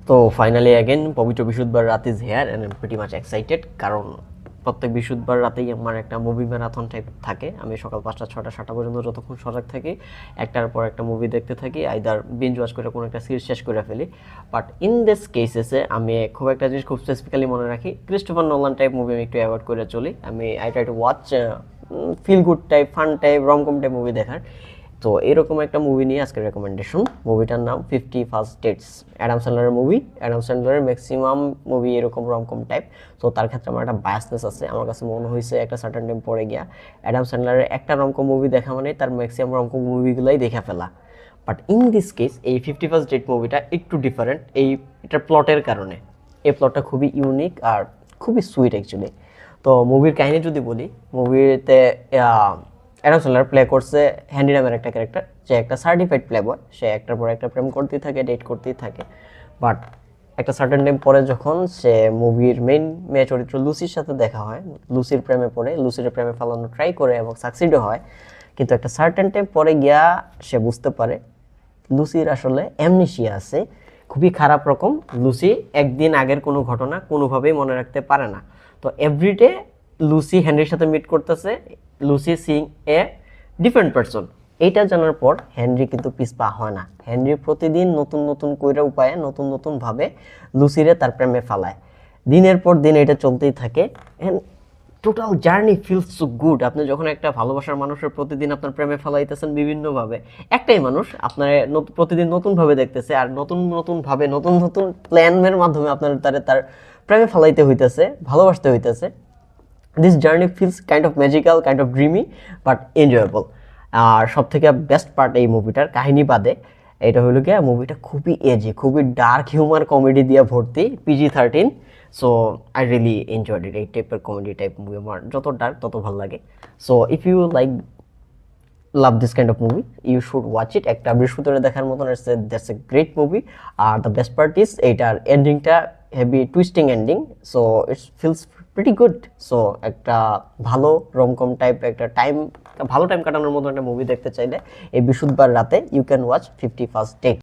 তো finally again পবিত্র বৃহস্পতিবার রাত is here and I pretty much excited, কারণ প্রত্যেক বৃহস্পতিবার রাতেই আমার একটা মুভি ম্যারাথন টাইপ থাকে। আমি সকাল 5টা 6টা 7টা পর্যন্ত যতক্ষণ সজাগ থাকি একটার পর একটা মুভি দেখতে থাকি, আইদার বিঞ্জ ওয়াচ করে কোনো একটা সিরিজ শেষ করে ফেলি। বাট ইন দিস কেসেসে আমি খুব একটা জিনিস খুব স্পেসিফিক্যালি মনে রাখি, ক্রিস্টোফার নোলান টাইপ মুভি আমি একটু অ্যাভয়েড করে চলি। I try to watch feel good type, fun type, romcom type movie দেখার। তো এরকম একটা মুভি নিয়ে আজকের রেকমেন্ডেশন। মুভিটার নাম 50 ফার্স্ট ডেটস। অ্যাডাম স্যান্ডলারের মুভি। অ্যাডাম স্যান্ডলারের ম্যাক্সিমাম মুভি এরকম রমকম টাইপ। তো তার ক্ষেত্রে আমার একটা বায়াসনেস আছে। আমার কাছে মনে হয়েছে একটা সার্টেন টাইম পরে গিয়া অ্যাডাম স্যান্ডলারের একটা রমকম মুভি দেখা মানে তার ম্যাক্সিমাম রমকম মুভিগুলোই দেখা ফেলা। বাট ইন দিস কেস এই 50 ফার্স্ট ডেট মুভিটা একটু ডিফারেন্ট এটার প্লটের কারণে। এই প্লটটা খুবই ইউনিক আর খুবই সুইট অ্যাকচুয়ালি। তো মুভির কাহিনী যদি বলি, মুভিতে অ্যাডাম স্যান্ডলার প্লে করছে হ্যান্ডি নামের একটা ক্যারেক্টার, যে একটা সার্টিফাইড প্লে বয়। সে একটার পর একটা প্রেম করতেই থাকে, ডেট করতেই থাকে। বাট একটা সার্টেন টাইম পরে যখন সে মুভির মেয়ে চরিত্র লুসির সাথে দেখা হয়, লুসির প্রেমে পড়ে, লুসির প্রেমে ফালানো ট্রাই করে এবং সাকসিডও হয়। কিন্তু একটা সার্টেন টাইম পরে গিয়া সে বুঝতে পারে লুসির আসলে অ্যামনেশিয়া আছে, খুবই খারাপ রকম। লুসি একদিন আগের কোনো ঘটনা কোনোভাবেই মনে রাখতে পারে না। তো এভরিডে লুসি হেনরির সাথে মিট করতেছে, Lucy Singh a different person. এইটা জানার পর হেনরি কিন্তু পিছপা হয় না। হেনরি প্রতিদিন নতুন নতুন কইরা উপায়ে নতুন নতুন ভাবে লুসিরে তার প্রেমে ফালায়। দিনের পর দিন এটা চলতেই থাকে। Total journey feels so good. আপনি যখন একটা ভালোবাসার মানুষের প্রতিদিন আপনার প্রেমে ফেলাইতেছেন বিভিন্নভাবে, একটাই মানুষ আপনার প্রতিদিন নতুনভাবে দেখতেছে আর নতুন নতুনভাবে নতুন নতুন প্ল্যানের মাধ্যমে আপনার তার প্রেমে ফেলাইতে হইতেছে, ভালোবাসতে হইতেছে। This journey feels kind of magical, kind of dreamy, but enjoyable. আর সব থেকে বেস্ট পার্ট এই মুভিটার কাহিনী বাদে এটা হলো গিয়ে মুভিটা খুবই এজি, খুবই ডার্ক হিউমার কমেডি দিয়ে ভর্তি, PG-13। So I really enjoyed ইট। এই টাইপের কমেডি টাইপ মুভি আমার যত ডার্ক তত ভালো লাগে। So if you like love this kind of movie you should watch it. একটা বৃহস্পতিবার দেখার মতন, দ্যাটস এ গ্রেট মুভি। আর দ্য বেস্ট পার্ট ইজ এইটার এন্ডিংটা heavy twisting ending. So it's feels pretty good. So একটা ভালো রমকম টাইপ একটা ভালো টাইম কাটানোর মতো একটা মুভি দেখতে চাইলে এই বৃহস্পতিবার রাতে you can watch 50 first date.